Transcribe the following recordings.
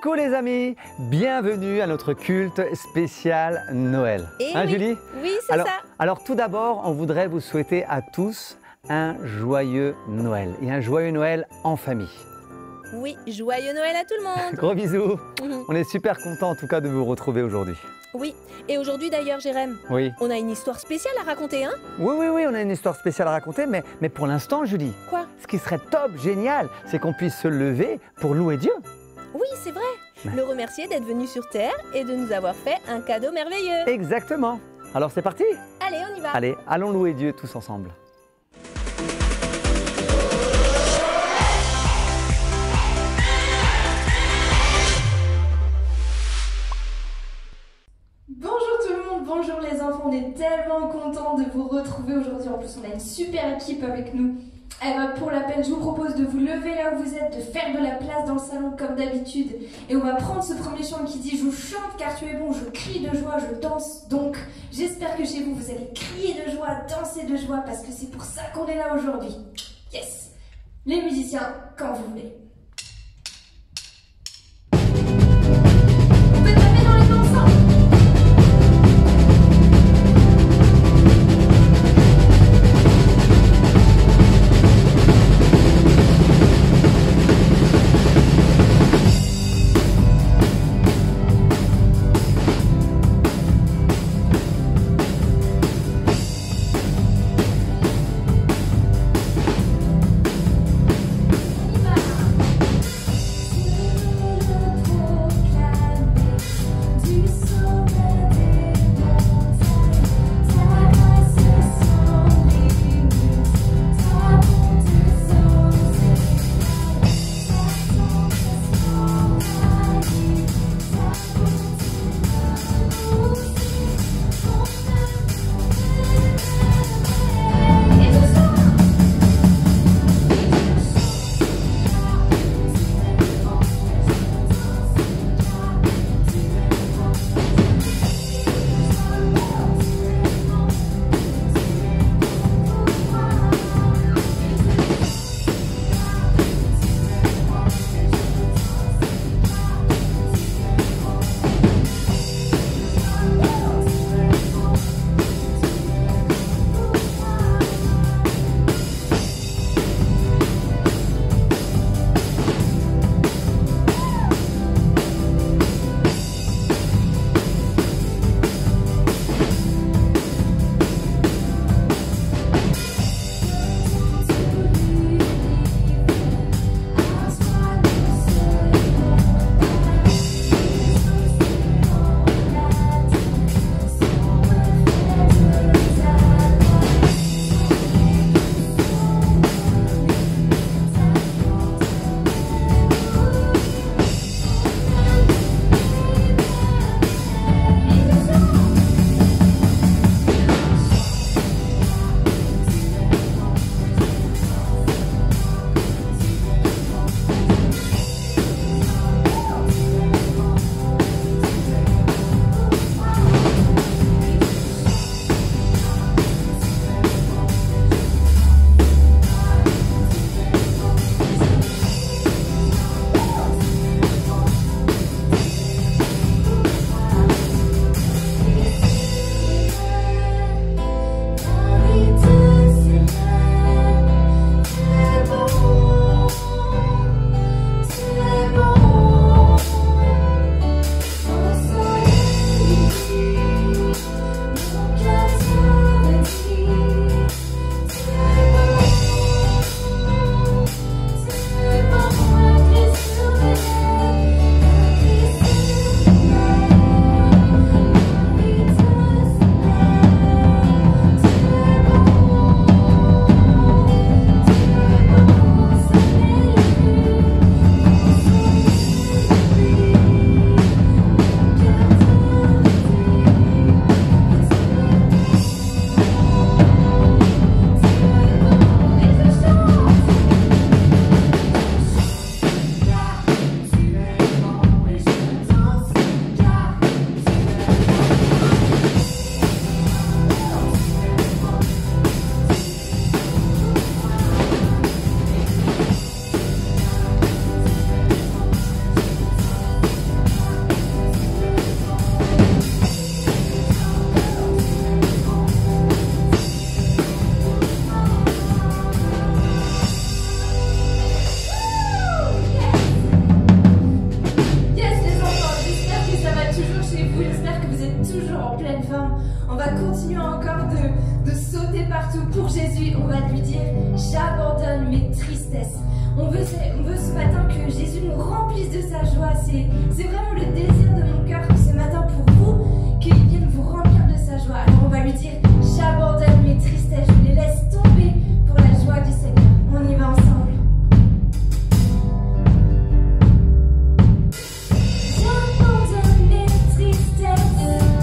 Coucou les amis, bienvenue à notre culte spécial Noël. Et Hein oui. Julie? Oui, c'est ça. Alors tout d'abord, on voudrait vous souhaiter à tous un joyeux Noël et un joyeux Noël en famille. Oui, joyeux Noël à tout le monde. Gros bisous. Mhm. On est super content en tout cas de vous retrouver aujourd'hui. Oui, et aujourd'hui d'ailleurs, Jérém, Oui. on a une histoire spéciale à raconter, hein? Oui, on a une histoire spéciale à raconter, mais pour l'instant, Julie, Quoi? ce qui serait top, génial, c'est qu'on puisse se lever pour louer Dieu. Oui, c'est vrai. Le remercier d'être venu sur Terre et de nous avoir fait un cadeau merveilleux. Exactement. Alors c'est parti? Allez, on y va. Allez, allons louer Dieu tous ensemble. Bonjour tout le monde, bonjour les enfants, on est tellement contents de vous retrouver aujourd'hui. En plus, on a une super équipe avec nous. Eh ben, pour la peine, je vous propose de vous lever là où vous êtes, de faire de la place dans le salon comme d'habitude. Et on va prendre ce premier chant qui dit: je chante car tu es bon, je crie de joie, je danse. Donc, j'espère que chez vous, vous allez crier de joie, danser de joie, parce que c'est pour ça qu'on est là aujourd'hui. Yes! Les musiciens, quand vous voulez. On peut taper dans les mains ensemble. On y va. On va continuer encore de sauter partout pour Jésus. On va lui dire, j'abandonne mes tristesses. On veut ce matin que Jésus nous remplisse de sa joie. C'est vraiment le désir de mon cœur ce matin pour vous, qu'il vienne vous remplir de sa joie. Alors on va lui dire, j'abandonne mes tristesses, je les laisse tomber pour la joie du Seigneur. On y va ensemble. Jésus,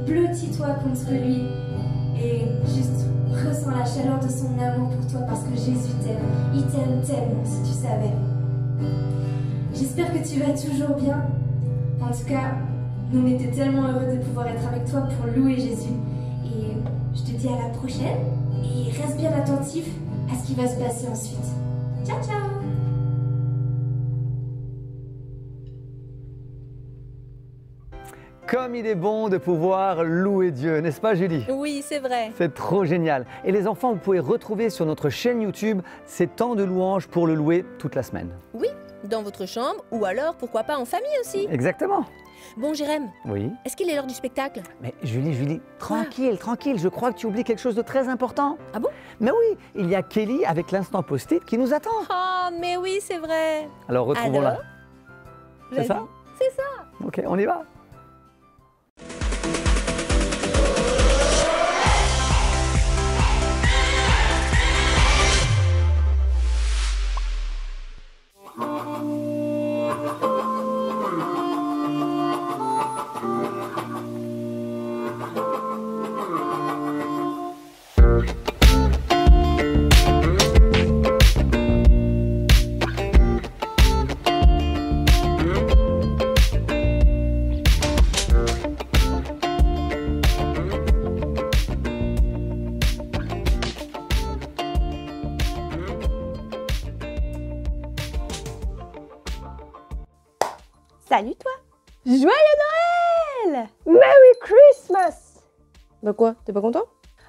blottis-toi contre lui et juste ressens la chaleur de son amour pour toi parce que Jésus t'aime. Il t'aime tellement, si tu savais. J'espère que tu vas toujours bien. En tout cas, nous on était tellement heureux de pouvoir être avec toi pour louer Jésus. Et je te dis à la prochaine et reste bien attentif à ce qui va se passer ensuite. Ciao, ciao! Comme il est bon de pouvoir louer Dieu, n'est-ce pas Julie? Oui, c'est vrai. C'est trop génial. Et les enfants, vous pouvez retrouver sur notre chaîne YouTube ces temps de louange pour le louer toute la semaine. Oui, dans votre chambre ou alors pourquoi pas en famille aussi. Exactement. Bon Jérém, Oui. est-ce qu'il est l'heure du spectacle? Mais Julie, tranquille, tranquille, je crois que tu oublies quelque chose de très important. Ah bon? Mais oui, il y a Kelly avec l'instant post-it qui nous attend. Oh, mais oui, c'est vrai. Alors retrouvons-la. Alors, C'est vas-y. ça? C'est ça. Ok, on y va. Salut toi! Joyeux Noël! Merry Christmas! Bah quoi, t'es pas content?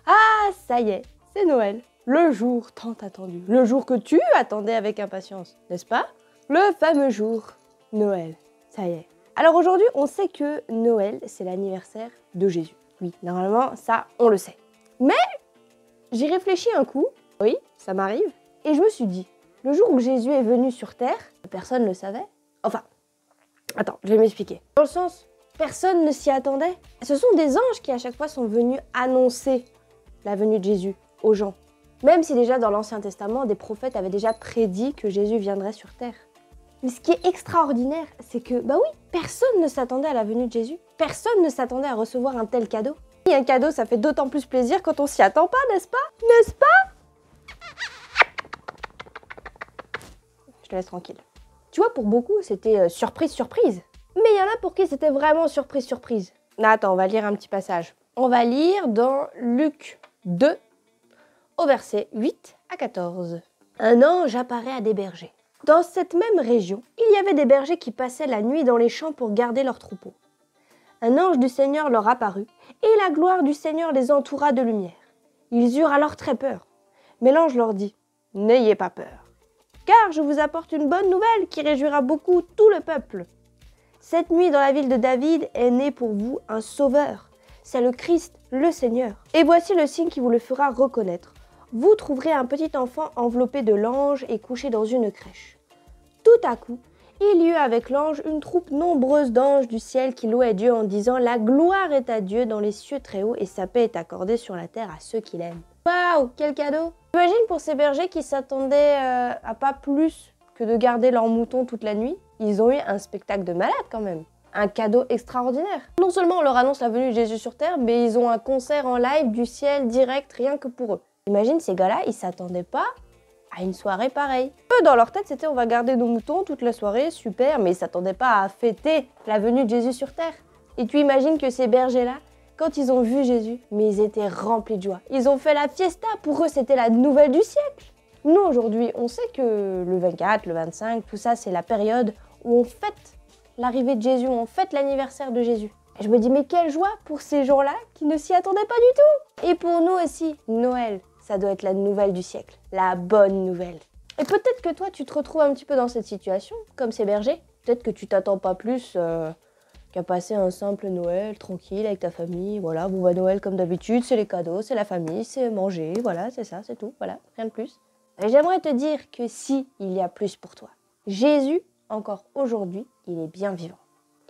Ah, ça y est, c'est Noël. Le jour tant attendu. Le jour que tu attendais avec impatience, n'est-ce pas? Le fameux jour Noël. Ça y est. Alors aujourd'hui, on sait que Noël, c'est l'anniversaire de Jésus. Oui, normalement, ça, on le sait. Mais j'ai réfléchi un coup. Oui, ça m'arrive. Et je me suis dit, le jour où Jésus est venu sur Terre, personne ne le savait. Enfin, attends, je vais m'expliquer. Dans le sens, personne ne s'y attendait. Ce sont des anges qui à chaque fois sont venus annoncer la venue de Jésus aux gens. Même si déjà dans l'Ancien Testament, des prophètes avaient déjà prédit que Jésus viendrait sur Terre. Mais ce qui est extraordinaire, c'est que, bah oui, personne ne s'attendait à la venue de Jésus. Personne ne s'attendait à recevoir un tel cadeau. Et un cadeau, ça fait d'autant plus plaisir quand on s'y attend pas, n'est-ce pas? N'est-ce pas? Je te laisse tranquille. Tu vois, pour beaucoup, c'était surprise, surprise. Mais il y en a pour qui c'était vraiment surprise, surprise. Attends, on va lire un petit passage. On va lire dans Luc 2, au verset 8 à 14. Un ange apparaît à des bergers. Dans cette même région, il y avait des bergers qui passaient la nuit dans les champs pour garder leurs troupeaux. Un ange du Seigneur leur apparut, et la gloire du Seigneur les entoura de lumière. Ils eurent alors très peur. Mais l'ange leur dit, « N'ayez pas peur, car je vous apporte une bonne nouvelle qui réjouira beaucoup tout le peuple. Cette nuit dans la ville de David est né pour vous un sauveur. C'est le Christ, le Seigneur. Et voici le signe qui vous le fera reconnaître. Vous trouverez un petit enfant enveloppé de l'ange et couché dans une crèche. » Tout à coup, il y eut avec l'ange une troupe nombreuse d'anges du ciel qui louaient Dieu en disant « La gloire est à Dieu dans les cieux très hauts et sa paix est accordée sur la terre à ceux qui l'aiment. » Waouh, quel cadeau! Imagine pour ces bergers qui s'attendaient à pas plus que de garder leurs moutons toute la nuit, ils ont eu un spectacle de malade quand même. Un cadeau extraordinaire. Non seulement on leur annonce la venue de Jésus sur terre, mais ils ont un concert en live du ciel direct rien que pour eux. Imagine ces gars-là, ils s'attendaient pas à une soirée pareille. Eux, dans leur tête, c'était on va garder nos moutons toute la soirée, super, mais ils s'attendaient pas à fêter la venue de Jésus sur terre. Et tu imagines que ces bergers-là, quand ils ont vu Jésus, mais ils étaient remplis de joie. Ils ont fait la fiesta, pour eux c'était la nouvelle du siècle. Nous aujourd'hui, on sait que le 24, le 25, tout ça c'est la période où on fête l'arrivée de Jésus, où on fête l'anniversaire de Jésus. Et je me dis mais quelle joie pour ces gens-là qui ne s'y attendaient pas du tout. Et pour nous aussi, Noël, ça doit être la nouvelle du siècle, la bonne nouvelle. Et peut-être que toi tu te retrouves un petit peu dans cette situation, comme ces bergers. Peut-être que tu t'attends pas plus qu'à passer un simple Noël tranquille avec ta famille. Voilà, bon bah Noël comme d'habitude, c'est les cadeaux, c'est la famille, c'est manger, voilà, c'est ça, c'est tout, voilà, rien de plus. Et j'aimerais te dire que si il y a plus pour toi, Jésus, encore aujourd'hui, il est bien vivant.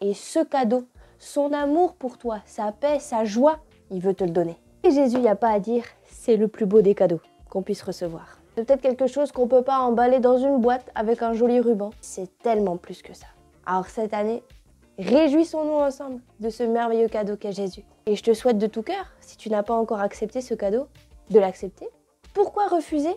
Et ce cadeau, son amour pour toi, sa paix, sa joie, il veut te le donner. Et Jésus, il n'y a pas à dire, c'est le plus beau des cadeaux qu'on puisse recevoir. C'est peut-être quelque chose qu'on ne peut pas emballer dans une boîte avec un joli ruban. C'est tellement plus que ça. Alors cette année, réjouissons-nous ensemble de ce merveilleux cadeau qu'est Jésus. Et je te souhaite de tout cœur, si tu n'as pas encore accepté ce cadeau, de l'accepter. Pourquoi refuser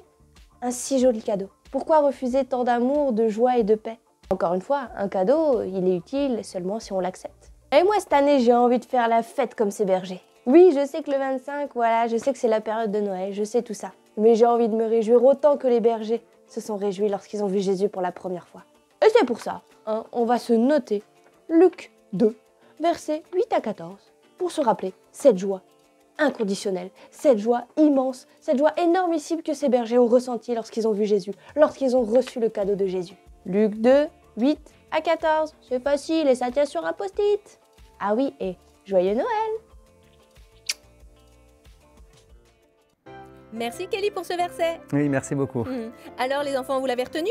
un si joli cadeau? Pourquoi refuser tant d'amour, de joie et de paix? Encore une fois, un cadeau, il est utile seulement si on l'accepte. Et moi, cette année, j'ai envie de faire la fête comme ces bergers. Oui, je sais que le 25, voilà, je sais que c'est la période de Noël, je sais tout ça. Mais j'ai envie de me réjouir autant que les bergers se sont réjouis lorsqu'ils ont vu Jésus pour la première fois. Et c'est pour ça, hein, on va se noter Luc 2, versets 8 à 14, pour se rappeler cette joie inconditionnelle, cette joie immense, cette joie énormissime que ces bergers ont ressentie lorsqu'ils ont vu Jésus, lorsqu'ils ont reçu le cadeau de Jésus. Luc 2, 8 à 14, c'est facile et ça tient sur un post-it. Ah oui, et joyeux Noël! Merci Kelly pour ce verset. Oui, merci beaucoup. Alors les enfants, vous l'avez retenu?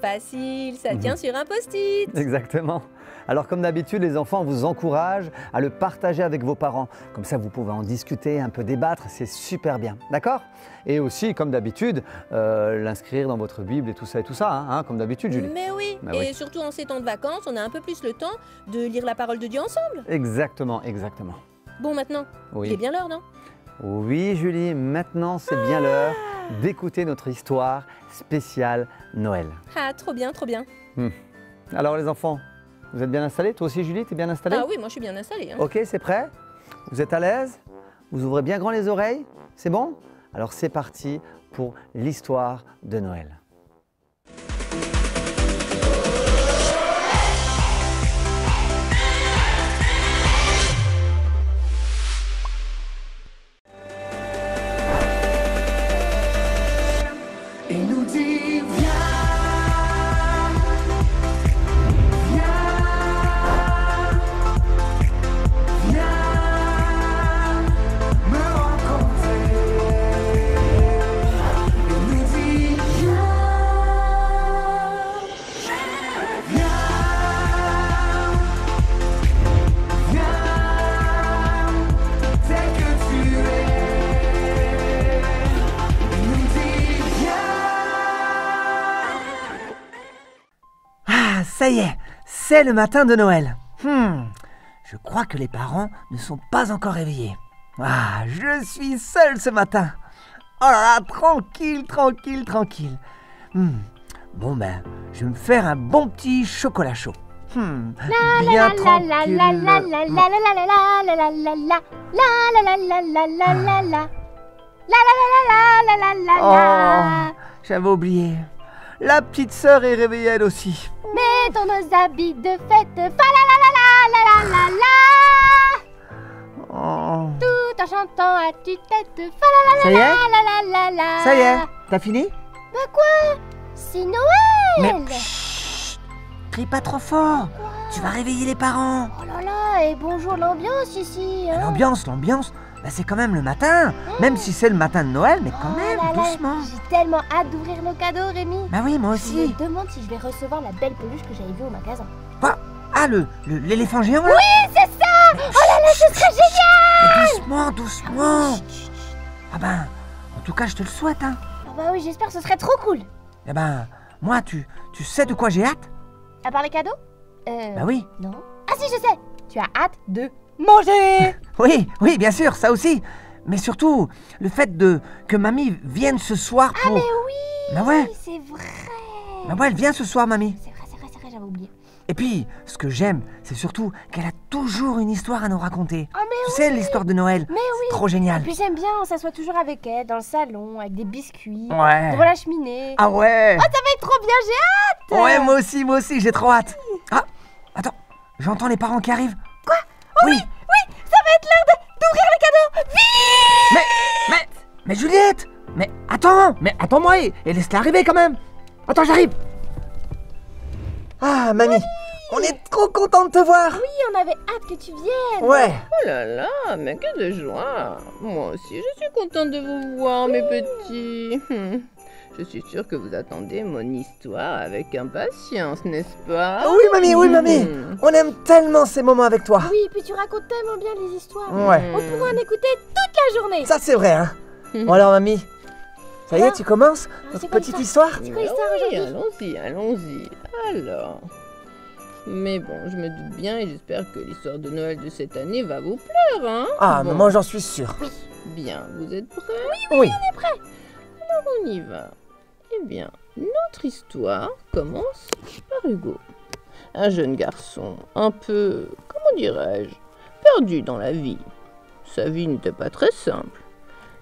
Facile, ça tient sur un post-it. Exactement. Alors comme d'habitude, les enfants vous encouragent à le partager avec vos parents. Comme ça, vous pouvez en discuter, un peu débattre, c'est super bien. D'accord? Et aussi, comme d'habitude, l'inscrire dans votre Bible et tout ça, hein, comme d'habitude, Julie. Mais oui, Bah et oui. surtout en ces temps de vacances, on a un peu plus le temps de lire la parole de Dieu ensemble. Exactement, exactement. Bon, maintenant, il est Oui. bien l'heure, non? Oui, Julie, maintenant c'est bien l'heure d'écouter notre histoire spéciale Noël. Ah, trop bien, trop bien. Alors les enfants, vous êtes bien installés? Toi aussi, Julie, t'es bien installée? Ah oui, moi je suis bien installée. Hein. Ok, c'est prêt? Vous êtes à l'aise? Vous ouvrez bien grand les oreilles? C'est bon? Alors c'est parti pour l'histoire de Noël. Il nous dit viens, viens me rencontrer. Il nous dit viens, tel que tu es. Il nous dit Ah, ça y est, c'est le matin de Noël. Je crois que les parents ne sont pas encore réveillés. Ah, je suis seul ce matin. Oh là là, tranquille, tranquille, tranquille. Bon ben, je vais me faire un bon petit chocolat chaud. Bien tranquille. Oh, j'avais oublié. La petite sœur est réveillée elle aussi. Mettons nos habits de fête, fa la la la la la la la la, Oh. tout en chantant à tue-tête, fa la la Ça y la est? la la la la. Ça y est, t'as fini? Bah quoi? C'est Noël! Mais chut, crie pas trop fort. Tu vas réveiller les parents. Oh là là, et bonjour l'ambiance ici, hein? L'ambiance, bah c'est quand même le matin. Même si c'est le matin de Noël, mais quand Oh même, là là, doucement. j'ai tellement hâte d'ouvrir le cadeau, Rémi. Bah oui, moi Je aussi. me demande si je vais recevoir la belle peluche que j'avais vue au magasin. Quoi? Ah, l'éléphant géant là? Oui, c'est ça! Oh là là, ce serait génial! Mais doucement, doucement. Ah ben, en tout cas, je te le souhaite, hein. Ah bah oui, j'espère que ce serait trop cool. Eh ben, moi, tu sais de quoi j'ai hâte? À part les cadeaux? Bah oui. Non. Ah si, je sais! Tu as hâte de manger! Oui, bien sûr, ça aussi. Mais surtout, le fait que mamie vienne ce soir pour... Ah mais oui! Bah ouais, C'est vrai! bah ouais, elle vient ce soir, mamie. C'est vrai, j'avais oublié. Et puis, ce que j'aime, c'est surtout qu'elle a toujours une histoire à nous raconter. Ah mais Tu sais, l'histoire de Noël. Mais oui! Trop Et génial. puis j'aime bien, on s'assoit toujours avec elle dans le salon, avec des biscuits, Ouais. devant la cheminée. Ah ouais. Ça va être trop bien, j'ai hâte! Ouais, moi aussi, j'ai trop hâte. Ah, attends, j'entends les parents qui arrivent. Quoi? Oui. Ça va être l'heure d'ouvrir le cadeau! Vite! Mais Juliette, mais attends-moi et laisse-la arriver quand même. Attends, j'arrive. Ah, mamie, on est trop content de te voir. Oui, on avait hâte que tu viennes! Ouais. Oh là là, mais que de joie! Moi aussi, je suis contente de vous voir, mes petits. Je suis sûre que vous attendez mon histoire avec impatience, n'est-ce pas? Oui, mamie. On aime tellement ces moments avec toi. Oui, puis tu racontes tellement bien les histoires. Ouais. On pourra en écouter toute la journée. Ça, c'est vrai, hein. Bon alors, mamie, ça y est, Alors tu commences c'est notre quoi petite l'histoire? histoire? C'est quoi l'histoire aujourd'hui? Allons-y. Alors, Mais bon, je me doute bien et j'espère que l'histoire de Noël de cette année va vous plaire, hein? Ah, Bon, maman, j'en suis sûr. bien, vous êtes prêts? Oui. Alors on y va. Eh bien, notre histoire commence par Hugo. Un jeune garçon, un peu, comment dirais-je, perdu dans la vie. Sa vie n'était pas très simple.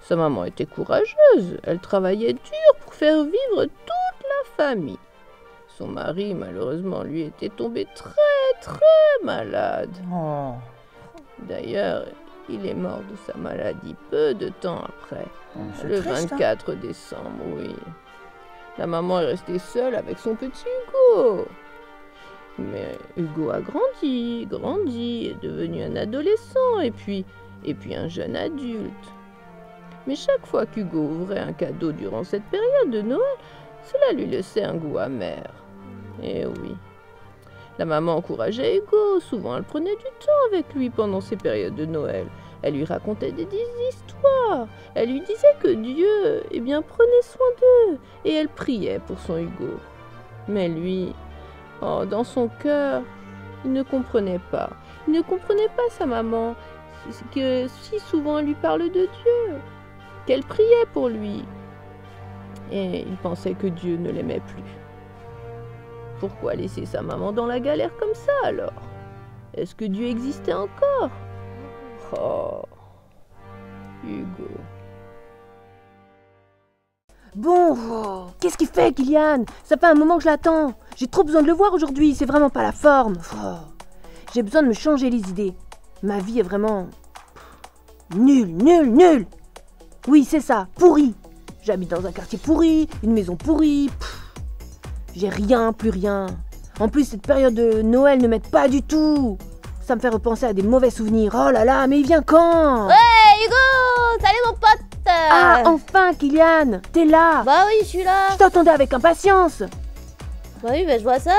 Sa maman était courageuse, elle travaillait dur pour faire vivre toute la famille. Son mari, malheureusement, lui était tombé très malade. Oh, D'ailleurs, il est mort de sa maladie peu de temps après. c'est Le triste, hein. 24 décembre, oui. La maman est restée seule avec son petit Hugo. Mais Hugo a grandi, est devenu un adolescent et puis un jeune adulte. Mais chaque fois qu'Hugo ouvrait un cadeau durant cette période de Noël, cela lui laissait un goût amer. Eh oui. La maman encourageait Hugo, souvent elle prenait du temps avec lui pendant ces périodes de Noël. Elle lui racontait des histoires. Elle lui disait que Dieu, eh bien, prenait soin d'eux. Et elle priait pour son Hugo. Mais lui, oh, dans son cœur, il ne comprenait pas. Il ne comprenait pas sa maman, que si souvent elle lui parle de Dieu, qu'elle priait pour lui. Et il pensait que Dieu ne l'aimait plus. Pourquoi laisser sa maman dans la galère comme ça alors? Est-ce que Dieu existait encore? Oh, Hugo. Bon, qu'est-ce qu'il fait, Kylian? Ça fait un moment que je l'attends. J'ai trop besoin de le voir aujourd'hui, c'est vraiment pas la forme. Oh, j'ai besoin de me changer les idées. Ma vie est vraiment... nulle. Oui, c'est ça, pourri. J'habite dans un quartier pourri, une maison pourrie. J'ai rien, plus rien. En plus, cette période de Noël ne m'aide pas du tout. Ça me fait repenser à des mauvais souvenirs. Oh là là, mais il vient quand? Hey Hugo, salut mon pote. Ah, enfin, Kylian, t'es là. Bah oui, je suis là. Je t'attendais avec impatience. Bah oui, bah je vois ça.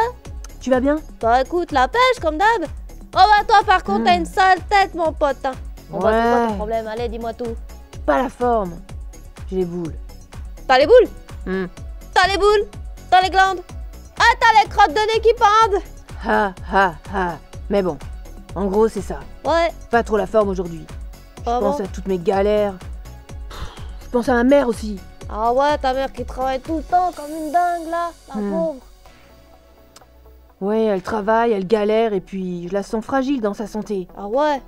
Tu vas bien? Bah écoute, la pêche comme d'hab. Oh bah toi par contre, t'as une sale tête mon pote. Hein. Bon bah c'est quoi ton problème? Allez, dis-moi tout. Pas la forme. J'ai les boules. T'as les boules? T'as les boules? T'as les glandes? Ah, t'as les crottes de nez qui pendent? Ha. Mais bon, en gros, c'est ça. Ouais. Pas trop la forme aujourd'hui. Je Ah pense bon? à toutes mes galères. Je pense à ma mère aussi. Ah ouais, ta mère qui travaille tout le temps comme une dingue là, la pauvre. Ouais, elle travaille, elle galère et puis je la sens fragile dans sa santé. Ah ouais?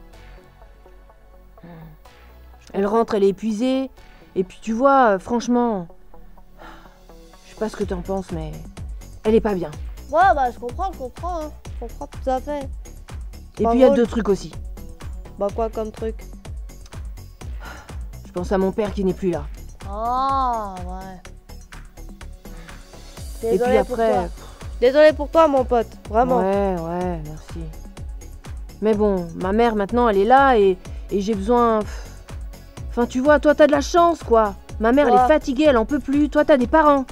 Elle rentre, elle est épuisée. Et puis tu vois, franchement, je sais pas ce que t'en penses, mais elle est pas bien. Ouais, bah je comprends, hein. Je comprends tout à fait. Et Pas puis il y a drôle. deux trucs aussi. Bah quoi comme truc? Je pense à mon père qui n'est plus là. Ah ouais. Et puis après, Désolé pour toi mon pote, vraiment. ouais, merci. Mais bon, ma mère maintenant, elle est là et j'ai besoin... Enfin, tu vois, toi, t'as de la chance, quoi. Ma mère, elle Ouais. est fatiguée, elle en peut plus. Toi, t'as des parents.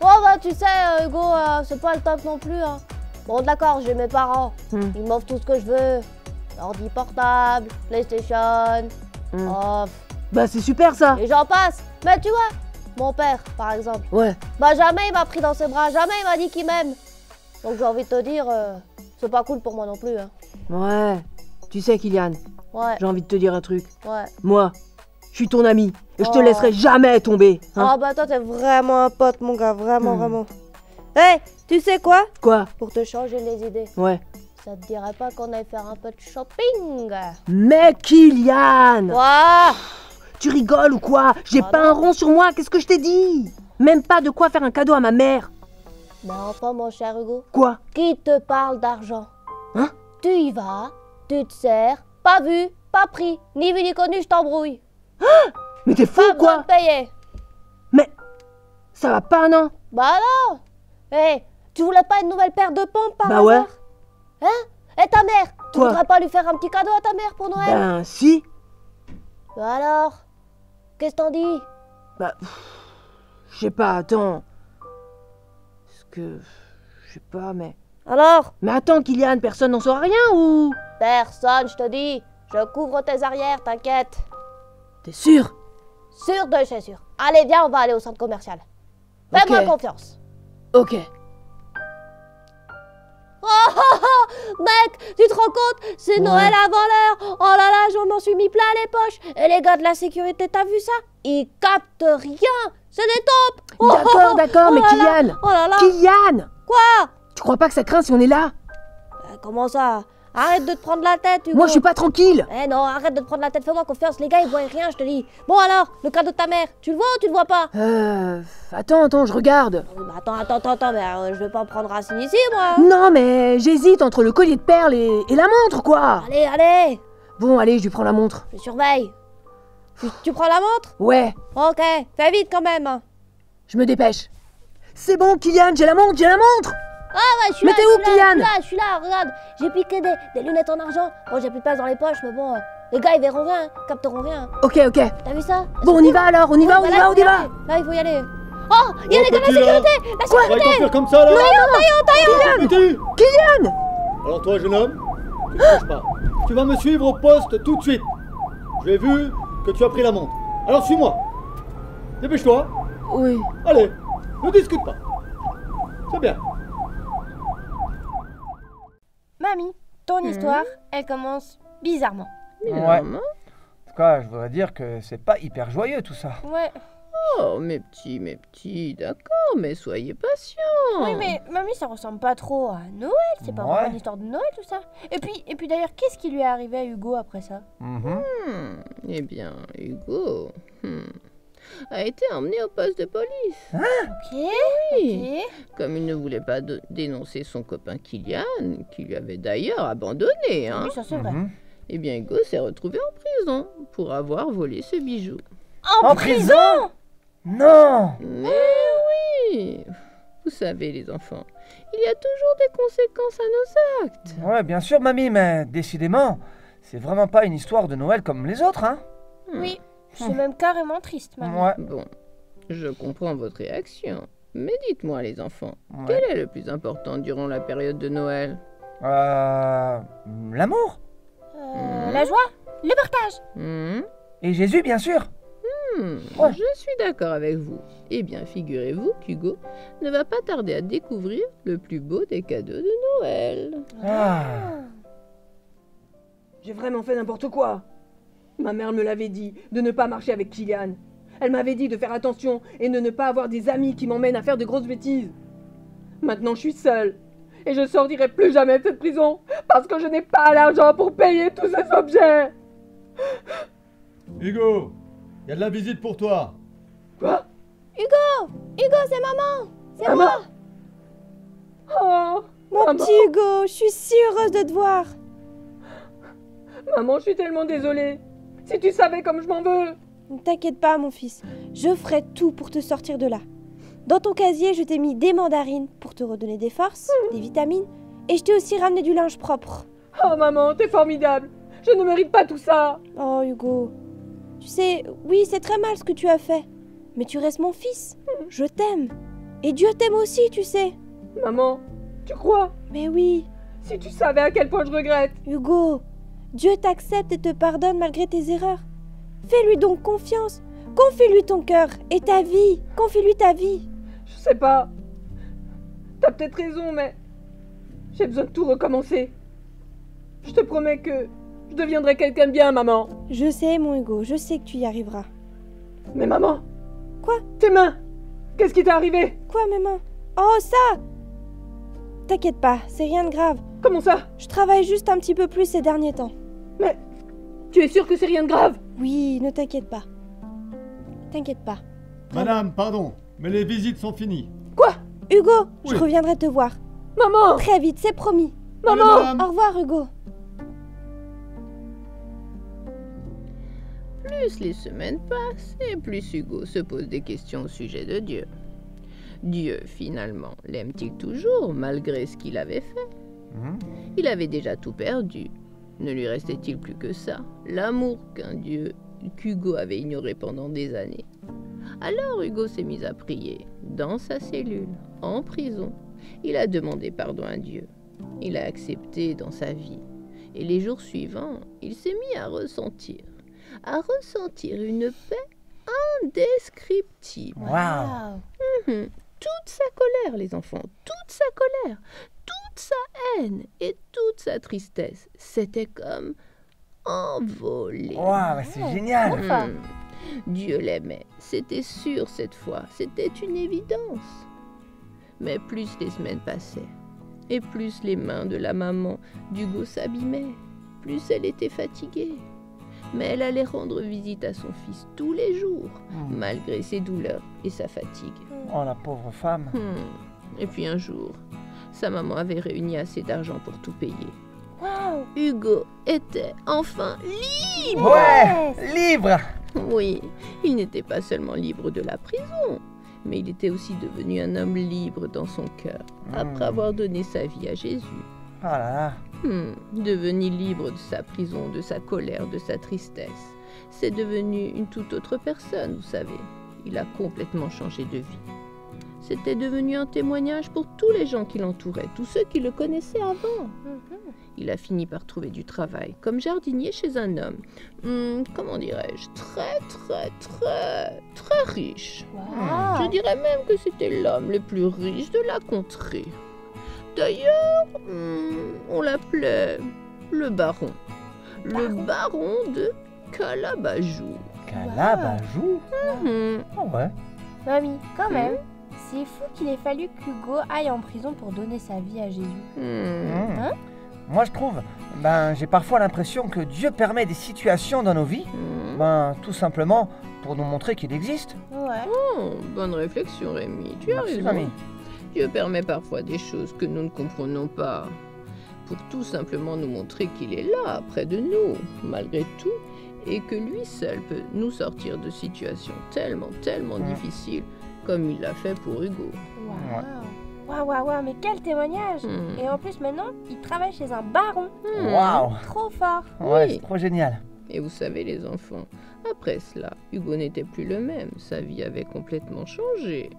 Oh bah tu sais Hugo, c'est pas le top non plus hein. Bon d'accord, j'ai mes parents, ils m'offrent tout ce que je veux. Ordi portable, PlayStation, oh, Bah, c'est super, ça. et j'en passe. Mais tu vois, mon père par exemple, Ouais. bah jamais il m'a pris dans ses bras, jamais il m'a dit qu'il m'aime. Donc j'ai envie de te dire, c'est pas cool pour moi non plus hein. Ouais. Tu sais, Kylian, Ouais, j'ai envie de te dire un truc. ouais. Moi, je suis ton ami et je te Oh. laisserai jamais tomber. Hein. Ah bah toi t'es vraiment un pote mon gars, vraiment. Hey, tu sais quoi? Quoi? Pour te changer les idées, Ouais. ça te dirait pas qu'on aille faire un peu de shopping? Mais Kylian, Quoi? tu rigoles ou quoi? J'ai Ah pas non. un rond sur moi, qu'est-ce que je t'ai dit? Même pas de quoi faire un cadeau à ma mère. Mais enfin mon cher Hugo, Quoi? qui te parle d'argent? Hein? Tu y vas, tu te sers, pas vu, pas pris, ni vu ni connu, je t'embrouille. Mais t'es fou Pas ou quoi? besoin de payer. Mais ça va pas, non? Bah non. Hé, tu voulais pas une nouvelle paire de pompes par Bah hasard? ouais. Hein? Et ta mère? Tu Quoi? voudrais pas lui faire un petit cadeau à ta mère pour Noël? Ben si. Bah alors? Qu'est-ce t'en dis? Bah, je sais pas, attends. Est-ce que... Je sais pas, mais... Alors? Mais attends, Kylian, personne n'en saura rien ou... Personne, je te dis. Je couvre tes arrières, t'inquiète. T'es sûr? Sûr de chez sûr. Allez, viens, on va aller au centre commercial. Fais-moi Ok. confiance. Ok. Mec, tu te rends compte? C'est Noël avant l'heure. Oh là là, je m'en suis mis plein les poches. Et les gars de la sécurité, t'as vu ça? Ils captent rien. C'est des taupes. D'accord, mais là là. Kylian! Oh là là. Kylian! Quoi? Tu crois pas que ça craint si on est là? Comment ça? Arrête de te prendre la tête, Hugo. Moi, je suis pas tranquille! Eh non, arrête de te prendre la tête, fais-moi confiance. Les gars, ils voient rien, je te dis. Bon alors, le cadeau de ta mère, tu le vois ou tu le vois pas? Attends, je regarde. Oui, bah attends, mais je vais pas prendre Racine ici, moi. Non, mais j'hésite entre le collier de perles et la montre, quoi! Allez, Bon, allez, je lui prends la montre. je surveille. Tu prends la montre? Ouais, Ok, fais vite quand même. Hein. je me dépêche. C'est bon, Kylian, j'ai la montre! Ah ouais, je suis Mais là, t'es où, Kylian? je suis là, regarde. J'ai piqué des lunettes en argent. Bon, j'ai plus de place dans les poches, mais bon, les gars, ils verront rien, capteront rien. Ok. T'as vu ça? Bon, on y va alors, on y va. Là, il faut y aller. Oh, il y a les gars de la sécurité! La On va sécurité! faire comme ça là. Kylian! Kylian! Alors toi jeune homme, tu ne bouges pas. Tu vas me suivre au poste tout de suite. J'ai vu que tu as pris la montre. Alors suis-moi. Dépêche-toi. Oui. Allez, ne discute pas. C'est bien. Mamie, ton histoire, elle commence bizarrement. Ouais. En tout cas, je voudrais dire que c'est pas hyper joyeux tout ça. Ouais. Oh, mes petits, d'accord, mais soyez patients. Oui, mais mamie, ça ressemble pas trop à Noël. C'est pas Ouais. vraiment une histoire de Noël, tout ça. Et puis d'ailleurs, qu'est-ce qui lui est arrivé à Hugo après ça? Eh bien, Hugo a été emmené au poste de police. Ok. Oui. Ok. Comme il ne voulait pas dénoncer son copain Kylian, qui lui avait d'ailleurs abandonné, hein. Oui, ça c'est vrai. Eh bien, Hugo s'est retrouvé en prison pour avoir volé ce bijou. En prison? Non! Mais oui, vous savez les enfants, il y a toujours des conséquences à nos actes. Ouais, bien sûr, mamie, mais décidément, c'est vraiment pas une histoire de Noël comme les autres, hein? Oui. C'est même carrément triste, mamie. Ouais. Bon, je comprends votre réaction, mais dites-moi les enfants, Ouais. quel est le plus important durant la période de Noël? L'amour. La joie? Le partage? Et Jésus, bien sûr. Ouais. Je suis d'accord avec vous. Eh bien, figurez-vous qu'Hugo ne va pas tarder à découvrir le plus beau des cadeaux de Noël. J'ai vraiment fait n'importe quoi. Ma mère me l'avait dit, de ne pas marcher avec Kylian. Elle m'avait dit de faire attention et de ne pas avoir des amis qui m'emmènent à faire de grosses bêtises. Maintenant, je suis seule. Et je sortirai plus jamais de cette prison parce que je n'ai pas l'argent pour payer tous ces objets. Hugo, il y a de la visite pour toi. Quoi? Hugo, c'est maman! C'est Maman? moi! Oh, Mon maman. petit Hugo, je suis si heureuse de te voir. Maman, je suis tellement désolée. Si tu savais comme je m'en veux. Ne t'inquiète pas, mon fils. Je ferai tout pour te sortir de là. Dans ton casier, je t'ai mis des mandarines pour te redonner des forces, des vitamines, et je t'ai aussi ramené du linge propre. Oh maman, t'es formidable. Je ne mérite pas tout ça. Oh, Hugo. Tu sais, oui, c'est très mal ce que tu as fait. Mais tu restes mon fils. Je t'aime. Et Dieu t'aime aussi, tu sais. Maman, tu crois? Mais oui, Si tu savais à quel point je regrette. Hugo. Dieu t'accepte et te pardonne malgré tes erreurs. Fais-lui donc confiance. Confie-lui ton cœur et ta vie. Confie-lui ta vie. Je sais pas. T'as peut-être raison, mais j'ai besoin de tout recommencer. Je te promets que je deviendrai quelqu'un de bien, maman. Je sais, mon Hugo, je sais que tu y arriveras. Mais maman. Quoi? Tes mains. Qu'est-ce qui t'est arrivé? Quoi, mes mains? Oh, ça! T'inquiète pas, c'est rien de grave. Comment ça? Je travaille juste un petit peu plus ces derniers temps. Mais tu es sûre que c'est rien de grave? Oui, ne t'inquiète pas. T'inquiète pas. Madame, pardon, mais les visites sont finies. Quoi? Hugo, Oui. je reviendrai te voir. Maman! Très vite, c'est promis. Maman! Allez, madame. Au revoir, Hugo. Plus les semaines passent et plus Hugo se pose des questions au sujet de Dieu. Dieu, finalement, l'aime-t-il toujours malgré ce qu'il avait fait? Il avait déjà tout perdu. Ne lui restait-il plus que ça, l'amour qu'Hugo avait ignoré pendant des années. Alors Hugo s'est mis à prier, dans sa cellule, en prison. Il a demandé pardon à Dieu. Il a accepté dans sa vie. Et les jours suivants, il s'est mis à ressentir une paix indescriptible. Waouh! Toute sa colère, les enfants, toute sa colère, toute sa haine et toute sa tristesse s'étaient comme envolées. Waouh, c'est génial. Dieu l'aimait, c'était sûr cette fois, c'était une évidence. Mais plus les semaines passaient, et plus les mains de la maman d'Hugo s'abîmaient, plus elle était fatiguée. Mais elle allait rendre visite à son fils tous les jours, malgré ses douleurs et sa fatigue. Oh, la pauvre femme. Et puis un jour, sa maman avait réuni assez d'argent pour tout payer. Waouh! Hugo était enfin libre! Ouais, libre. Oui, il n'était pas seulement libre de la prison, mais il était aussi devenu un homme libre dans son cœur, après avoir donné sa vie à Jésus. Oh là là. Devenu libre de sa prison, de sa colère, de sa tristesse, c'est devenu une toute autre personne, vous savez. Il a complètement changé de vie. C'était devenu un témoignage pour tous les gens qui l'entouraient, tous ceux qui le connaissaient avant. Il a fini par trouver du travail comme jardinier chez un homme, comment dirais-je, très riche. Je dirais même que c'était l'homme le plus riche de la contrée. D'ailleurs, on l'appelait le baron. Le baron de Calabajou. Calabajou? Oh ouais. Mamie, quand même, c'est fou qu'il ait fallu qu'Hugo aille en prison pour donner sa vie à Jésus. Hein? Moi je trouve, j'ai parfois l'impression que Dieu permet des situations dans nos vies, tout simplement pour nous montrer qu'il existe. Ouais. Bonne réflexion, Rémi. Tu as Merci, raison. mamie. Dieu permet parfois des choses que nous ne comprenons pas, pour tout simplement nous montrer qu'il est là, près de nous, malgré tout, et que lui seul peut nous sortir de situations tellement difficiles, comme il l'a fait pour Hugo. Waouh, mais quel témoignage! Et en plus, maintenant, il travaille chez un baron. Waouh. Trop fort! Ouais, Oui. c'est trop génial. Et vous savez, les enfants, après cela, Hugo n'était plus le même, sa vie avait complètement changé.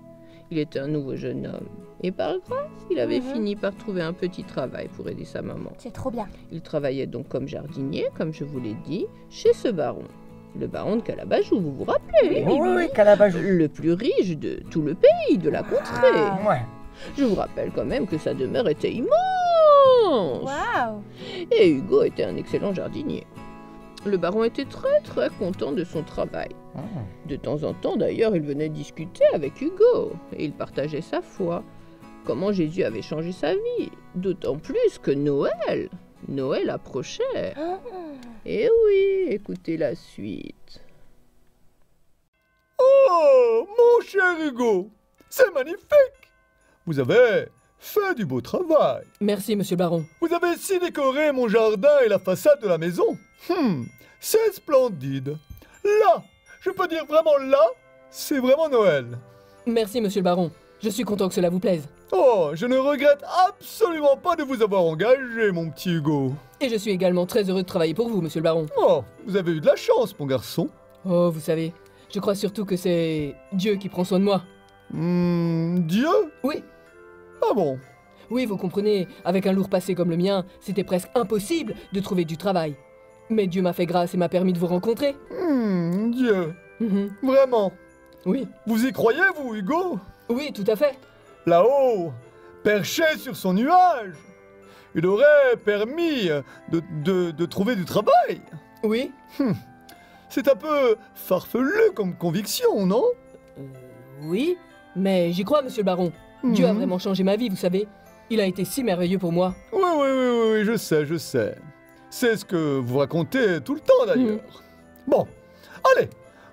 Il était un nouveau jeune homme. Et par grâce, il avait fini par trouver un petit travail pour aider sa maman. C'est trop bien. Il travaillait donc comme jardinier, comme je vous l'ai dit, chez ce baron. Le baron de Calabajou, vous vous rappelez? Oui, Calabajou. Le plus riche de tout le pays, de la contrée. Ouais. Je vous rappelle quand même que sa demeure était immense. Waouh! Et Hugo était un excellent jardinier. Le baron était très content de son travail. De temps en temps, d'ailleurs, il venait discuter avec Hugo et il partageait sa foi. Comment Jésus avait changé sa vie. D'autant plus que Noël approchait. Et oui, écoutez la suite. Oh, mon cher Hugo, c'est magnifique. Vous avez fait du beau travail. Merci, monsieur le baron. Vous avez si décoré mon jardin et la façade de la maison. C'est splendide. Là, je peux dire vraiment là, c'est vraiment Noël. Merci, monsieur le baron. Je suis content que cela vous plaise. Oh, je ne regrette absolument pas de vous avoir engagé, mon petit Hugo. Et je suis également très heureux de travailler pour vous, monsieur le baron. Oh, vous avez eu de la chance, mon garçon. Oh, vous savez, je crois surtout que c'est Dieu qui prend soin de moi. Dieu? Oui. Ah bon? Oui, vous comprenez, avec un lourd passé comme le mien, c'était presque impossible de trouver du travail. Mais Dieu m'a fait grâce et m'a permis de vous rencontrer. Dieu. Vraiment? Oui. Vous y croyez, vous, Hugo? Oui, tout à fait. Là-haut, perché sur son nuage, il aurait permis de trouver du travail. Oui. C'est un peu farfelu comme conviction, non? Oui, mais j'y crois, monsieur le baron. Dieu a vraiment changé ma vie, vous savez. Il a été si merveilleux pour moi. Oui, je sais. C'est ce que vous racontez tout le temps, d'ailleurs. Bon, allez,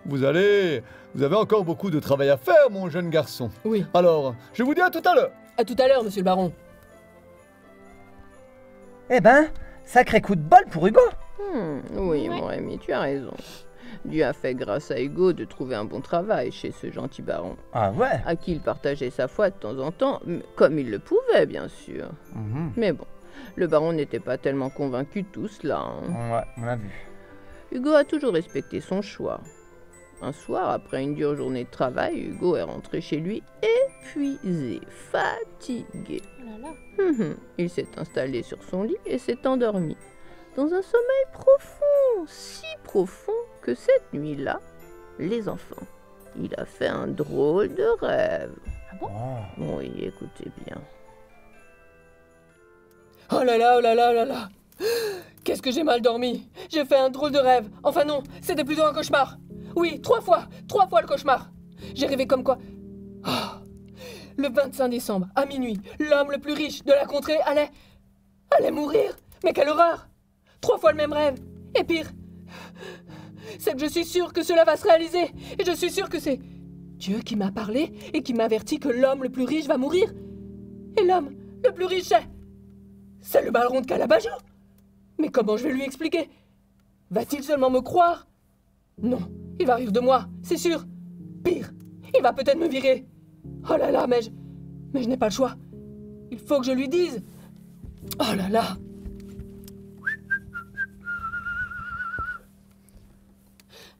vous avez encore beaucoup de travail à faire, mon jeune garçon. Oui. Alors, je vous dis à tout à l'heure. À tout à l'heure, monsieur le baron. Eh ben, sacré coup de bol pour Hugo. Oui, mon ami, tu as raison. Dieu a fait grâce à Hugo de trouver un bon travail chez ce gentil baron. Ah ouais? À qui il partageait sa foi de temps en temps, comme il le pouvait, bien sûr. Mais bon, le baron n'était pas tellement convaincu de tout cela. Ouais, on l'a vu. Hugo a toujours respecté son choix. Un soir, après une dure journée de travail, Hugo est rentré chez lui épuisé, fatigué. Il s'est installé sur son lit et s'est endormi, dans un sommeil profond, si profond que cette nuit-là, les enfants, il a fait un drôle de rêve. Ah bon? Oui, écoutez bien. Oh là là, oh là là, oh là là. Qu'est-ce que j'ai mal dormi. J'ai fait un drôle de rêve. Enfin non, c'était plutôt un cauchemar. Oui, 3 fois le cauchemar. J'ai rêvé comme quoi... Oh. Le 25 décembre, à minuit, l'homme le plus riche de la contrée allait mourir. Mais quelle horreur. 3 fois le même rêve. Et pire, c'est que je suis sûre que cela va se réaliser. Et je suis sûre que c'est Dieu qui m'a parlé et qui m'avertit que l'homme le plus riche va mourir. Et l'homme le plus riche, c'est le baron de Calabajou. Mais comment je vais lui expliquer? Va-t-il seulement me croire? Non, il va rire de moi, c'est sûr. Pire, il va peut-être me virer. Oh là là, mais je n'ai pas le choix. Il faut que je lui dise. Oh là là.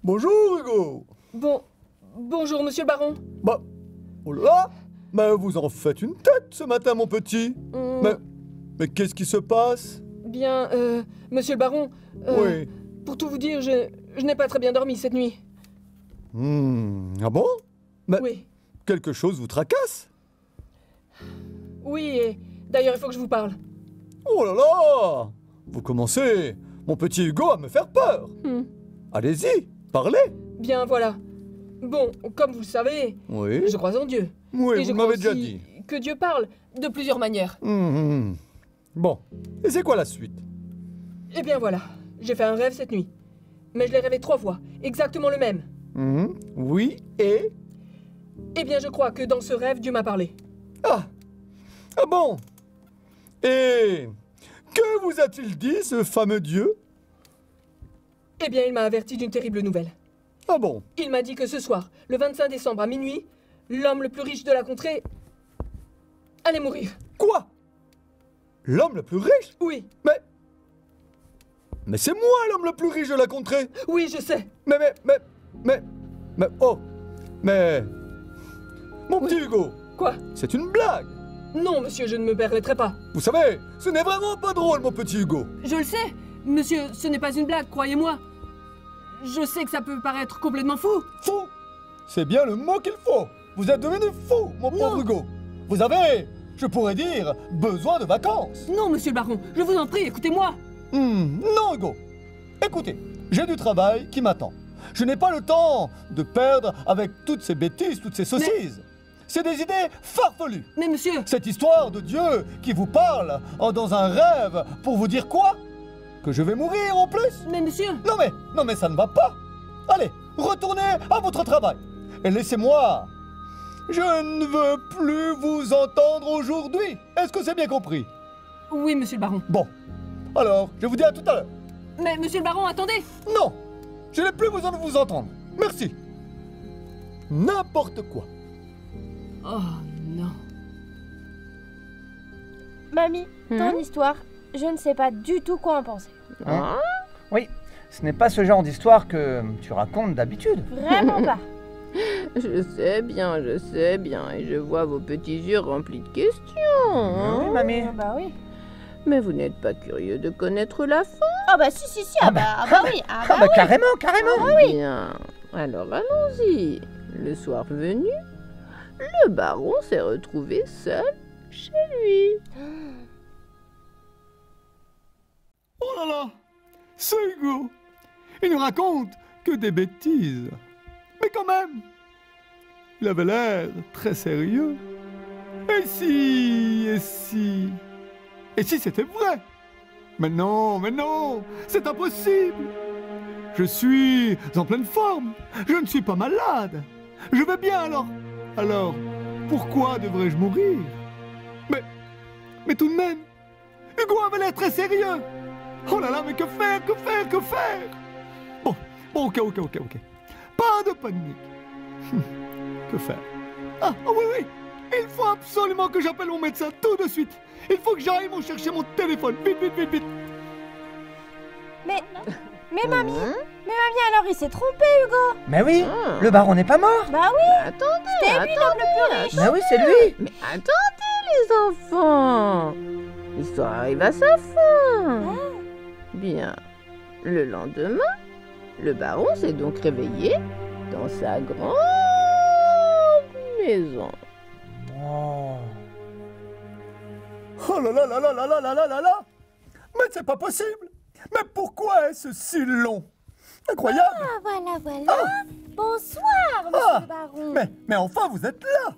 Bonjour, Hugo. Bonjour, monsieur le baron. Bah, oh là là. Mais vous en faites une tête ce matin, mon petit. Mais qu'est-ce qui se passe? Bien, monsieur le baron. Oui. Pour tout vous dire, je n'ai pas très bien dormi cette nuit. Ah bon? Mais Oui. quelque chose vous tracasse? Oui, et d'ailleurs, il faut que je vous parle. Oh là là! Vous commencez, mon petit Hugo, à me faire peur. Allez-y, parlez. Bien, voilà. Bon, comme vous le savez, Oui. je crois en Dieu. Oui, et je vous crois m'avez déjà aussi dit. que Dieu parle de plusieurs manières. Bon, et c'est quoi la suite? Eh bien voilà, j'ai fait un rêve cette nuit. Mais je l'ai rêvé 3 fois, exactement le même. Oui, et? Eh bien je crois que dans ce rêve, Dieu m'a parlé. Ah bon? Et que vous a-t-il dit, ce fameux Dieu? Eh bien il m'a averti d'une terrible nouvelle. Ah bon? Il m'a dit que ce soir, le 25 décembre à minuit, l'homme le plus riche de la contrée allait mourir. Quoi? L'homme le plus riche? Oui. Mais c'est moi l'homme le plus riche de la contrée. Oui, je sais. Mais... Mon petit Hugo. Quoi? C'est une blague. Non, monsieur, je ne me permettrai pas. Vous savez, ce n'est vraiment pas drôle, mon petit Hugo. Je le sais. Monsieur, ce n'est pas une blague, croyez-moi. Je sais que ça peut paraître complètement fou. Fou? C'est bien le mot qu'il faut. Vous êtes devenu fou, mon pauvre Hugo. Vous avez, je pourrais dire, besoin de vacances. Non, monsieur le baron, je vous en prie, écoutez-moi. Non, Hugo. Écoutez, j'ai du travail qui m'attend. Je n'ai pas le temps de perdre avec toutes ces bêtises, toutes ces sottises. C'est des idées farfelues. Mais monsieur... Cette histoire de Dieu qui vous parle dans un rêve pour vous dire quoi? Que je vais mourir en plus? Mais monsieur... Non mais ça ne va pas. Allez, retournez à votre travail. Et laissez-moi. Je ne veux plus vous entendre aujourd'hui. Est-ce que c'est bien compris? Oui, monsieur le baron. Bon. Alors, je vous dis à tout à l'heure. Mais monsieur le baron, attendez. Non. Je n'ai plus besoin de vous entendre. Merci. N'importe quoi. Oh non. Mamie, ton histoire, je ne sais pas du tout quoi en penser. Oui, ce n'est pas ce genre d'histoire que tu racontes d'habitude. Vraiment pas. Je sais bien, et je vois vos petits yeux remplis de questions. Oui, mamie. Bah oui. Mais vous n'êtes pas curieux de connaître la fin? Ah bah si, oui. Ah bah carrément. Bien, alors allons-y. Le soir venu, le baron s'est retrouvé seul chez lui. Oh là là, ce Hugo, il ne raconte que des bêtises. Mais quand même, il avait l'air très sérieux. Et si c'était vrai? Mais non, c'est impossible. Je suis en pleine forme, je ne suis pas malade. Je vais bien alors, pourquoi devrais-je mourir? Mais tout de même, Hugo avait l'air très sérieux. Oh là là, mais que faire? Bon, ok. Pas de panique. Que faire? Ah oui, il faut absolument que j'appelle mon médecin tout de suite. Il faut que j'aille chercher mon téléphone, vite. Mais mamie, alors il s'est trompé, Hugo. Mais oui, le baron n'est pas mort. Bah oui. Attendez, C'était lui l'homme le plus riche. Mais oui, c'est lui. Mais attendez les enfants. L'histoire arrive à sa fin. Bien, le lendemain, le baron s'est donc réveillé dans sa grande maison. Oh là là là là là là là là là là. Mais c'est pas possible. Mais pourquoi est-ce si long? Incroyable. Ah, voilà, voilà. Bonsoir, monsieur Ah, le baron. mais enfin, vous êtes là. Oh là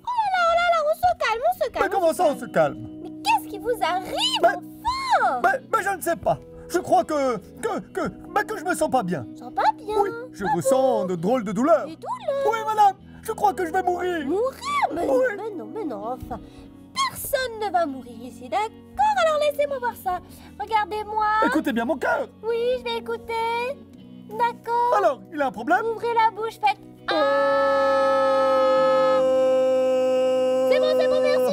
là, on se calme, on se calme. Mais comment ça, on se calme? Mais qu'est-ce qui vous arrive, enfin? Mais je ne sais pas. Je crois que je me sens pas bien. Je sens pas bien. Oui, je ressens de drôles de douleurs. Des douleurs? Oui, madame, je crois que je vais mourir. Mourir? Mais non, enfin. Personne ne va mourir ici, d'accord? Alors laissez-moi voir ça. Regardez-moi. Écoutez bien mon cœur. Oui, je vais écouter. D'accord. Alors, il a un problème? Ouvrez la bouche, faites. C'est bon,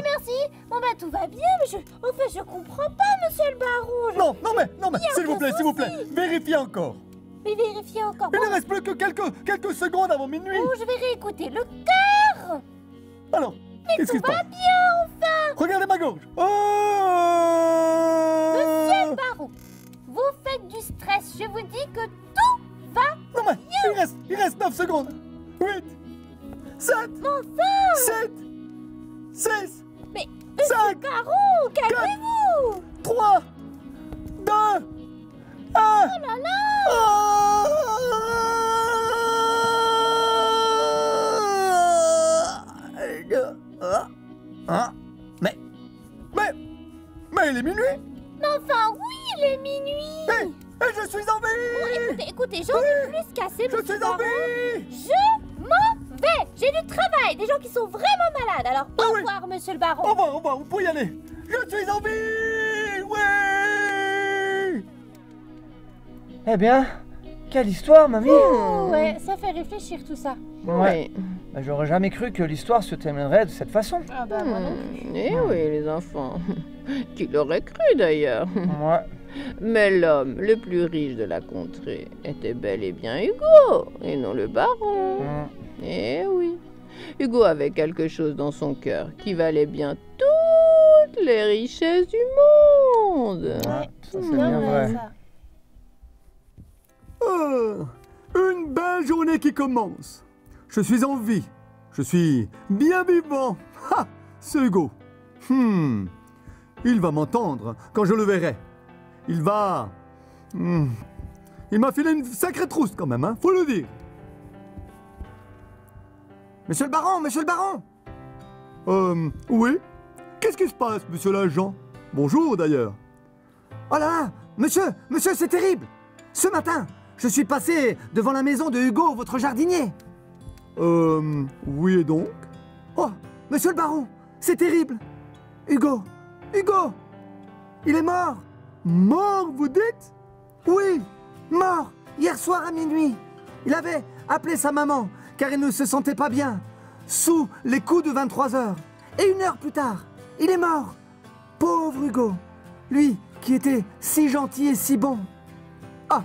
merci. Bon bah tout va bien, mais je comprends pas, monsieur le baron. Non, mais, s'il vous plaît, vérifiez encore. Mais vérifiez encore. Il ne reste plus que quelques secondes avant minuit. Bon, je vais réécouter. Le cœur. Alors, qu'est-ce qui se passe? Tout va bien, enfin. Regardez ma gorge. Monsieur le baron, vous faites du stress. Je vous dis que tout va Non mais, bien. il reste 9 secondes. 8, 7, Enfin. 7, 6, Mais 5, baron, calmez-vous. 3, 2, 1. Oh là là. Mais il est minuit. Mais enfin, oui, il est minuit. Et je suis en vie. Bon, écoutez, j'en ai plus qu'assez, Je monsieur suis le en baron. vie. Je m'en vais. J'ai du travail, des gens qui sont vraiment malades. Alors, au revoir, monsieur le baron. Au revoir, vous pouvez y aller. Je suis en vie. Oui. Eh bien, quelle histoire, mamie. Ouais, ça fait réfléchir tout ça. Ouais. Bah, j'aurais jamais cru que l'histoire se terminerait de cette façon. Ah bah moi non plus. Eh oui, les enfants. Qui l'aurait cru d'ailleurs? Ouais. Mais l'homme le plus riche de la contrée était bel et bien Hugo, et non le baron. Eh oui, Hugo avait quelque chose dans son cœur qui valait bien toutes les richesses du monde. Ouais, ça c'est bien vrai. Oh, une belle journée qui commence. Je suis en vie. Je suis bien vivant. Ha, c'est Hugo. Il va m'entendre quand je le verrai. Il va... Il m'a filé une sacrée trousse quand même, hein, faut le dire. Monsieur le baron. Oui? Qu'est-ce qui se passe, monsieur l'agent? Bonjour d'ailleurs. Oh là là, monsieur, c'est terrible. Ce matin, je suis passé devant la maison de Hugo, votre jardinier. Oui et donc? Oh, monsieur le baron, c'est terrible. Hugo, il est mort. Mort, vous dites? Oui, mort, hier soir à minuit. Il avait appelé sa maman, car il ne se sentait pas bien, sous les coups de 23 heures. Et 1 heure plus tard, il est mort. Pauvre Hugo, lui qui était si gentil et si bon. Ah,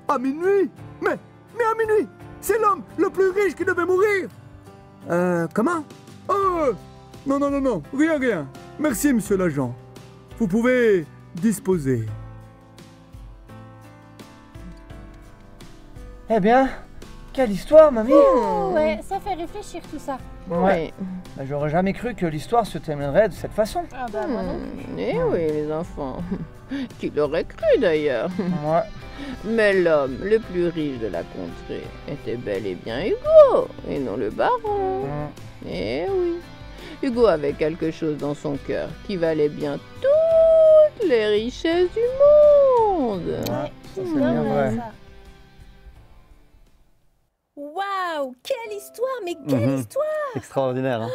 à minuit? Mais à minuit, c'est l'homme le plus riche qui devait mourir. Comment? Oh, non, rien. Merci, monsieur l'agent. Vous pouvez disposer. Eh bien, quelle histoire, mamie. Ouais, ça fait réfléchir tout ça. Ouais. Bah, j'aurais jamais cru que l'histoire se terminerait de cette façon. Ah bah moi non plus. Eh oui, les enfants. Qui l'aurait cru d'ailleurs? Ouais. Mais l'homme le plus riche de la contrée était bel et bien Hugo, et non le baron. Eh oui, Hugo avait quelque chose dans son cœur qui valait bien toutes les richesses du monde. Ouais, ça c'est bien vrai. Waouh, quelle histoire, mais quelle histoire! Extraordinaire, hein?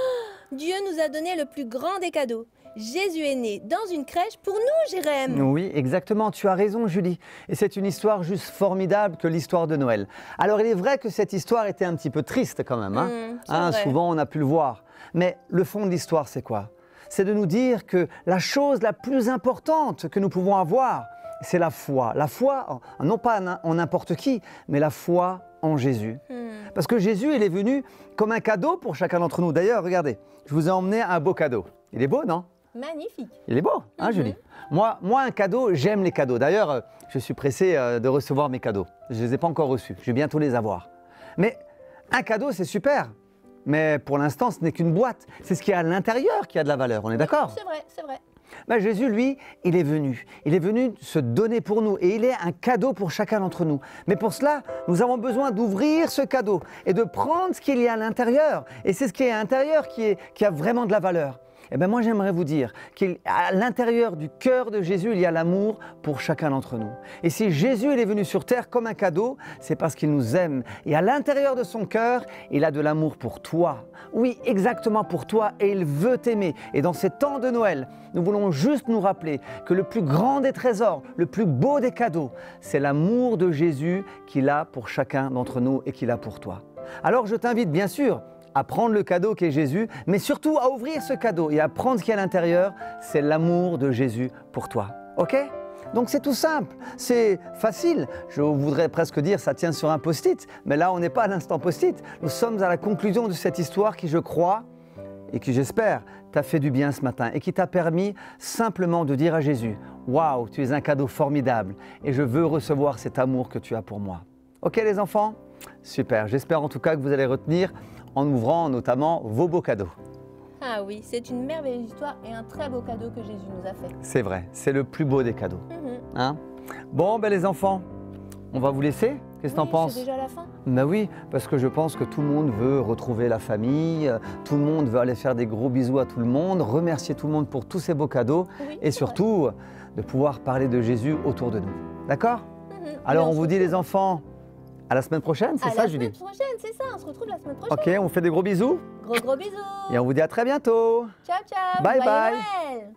Dieu nous a donné le plus grand des cadeaux. Jésus est né dans une crèche pour nous, Jérém. Oui, exactement, tu as raison, Julie. Et c'est une histoire juste formidable que l'histoire de Noël. Alors, il est vrai que cette histoire était un petit peu triste quand même, hein? Souvent, on a pu le voir. Mais le fond de l'histoire, c'est quoi? C'est de nous dire que la chose la plus importante que nous pouvons avoir, c'est la foi. La foi, non pas en n'importe qui, mais la foi en Jésus. Parce que Jésus, il est venu comme un cadeau pour chacun d'entre nous. D'ailleurs, regardez, je vous ai emmené un beau cadeau. Il est beau, non? Magnifique. Il est beau, hein, Julie? Moi, un cadeau, j'aime les cadeaux. D'ailleurs, je suis pressé de recevoir mes cadeaux. Je ne les ai pas encore reçus. Je vais bientôt les avoir. Mais un cadeau, c'est super. Mais pour l'instant, ce n'est qu'une boîte. C'est ce qu'il y a à l'intérieur qui a de la valeur. On est d'accord? C'est vrai, c'est vrai. Ben, Jésus, lui, il est venu. Il est venu se donner pour nous et il est un cadeau pour chacun d'entre nous. Mais pour cela, nous avons besoin d'ouvrir ce cadeau et de prendre ce qu'il y a à l'intérieur. Et c'est ce qui est à l'intérieur qui a vraiment de la valeur. Eh bien moi j'aimerais vous dire qu'à l'intérieur du cœur de Jésus, il y a l'amour pour chacun d'entre nous. Et si Jésus il est venu sur terre comme un cadeau, c'est parce qu'il nous aime. Et à l'intérieur de son cœur, il a de l'amour pour toi. Oui, exactement pour toi et il veut t'aimer. Et dans ces temps de Noël, nous voulons juste nous rappeler que le plus grand des trésors, le plus beau des cadeaux, c'est l'amour de Jésus qu'il a pour chacun d'entre nous et qu'il a pour toi. Alors je t'invite bien sûr à prendre le cadeau qu'est Jésus, mais surtout à ouvrir ce cadeau et à prendre ce qu'il y a à l'intérieur, c'est l'amour de Jésus pour toi. Ok ? Donc c'est tout simple, c'est facile. Je voudrais presque dire ça tient sur un post-it, mais là on n'est pas à l'instant post-it. Nous sommes à la conclusion de cette histoire qui, je crois, et qui j'espère, t'a fait du bien ce matin et qui t'a permis simplement de dire à Jésus, « Waouh, tu es un cadeau formidable et je veux recevoir cet amour que tu as pour moi. » Ok les enfants ? Super, j'espère en tout cas que vous allez retenir en ouvrant notamment vos beaux cadeaux. Ah oui, c'est une merveilleuse histoire et un très beau cadeau que Jésus nous a fait. C'est vrai, c'est le plus beau des cadeaux. Hein? Bon, ben les enfants, on va vous laisser. Qu'est-ce que t'en penses? C'est déjà la fin? Ben oui, parce que je pense que tout le monde veut retrouver la famille, tout le monde veut aller faire des gros bisous à tout le monde, remercier tout le monde pour tous ces beaux cadeaux et surtout de pouvoir parler de Jésus autour de nous. D'accord? Alors on vous dit les enfants, à la semaine prochaine, c'est ça Julie? À la semaine prochaine, c'est ça, on se retrouve la semaine prochaine. Ok, on vous fait des gros bisous. Gros bisous. Et on vous dit à très bientôt. Ciao, ciao. Bye, Joyeux bye. Noël.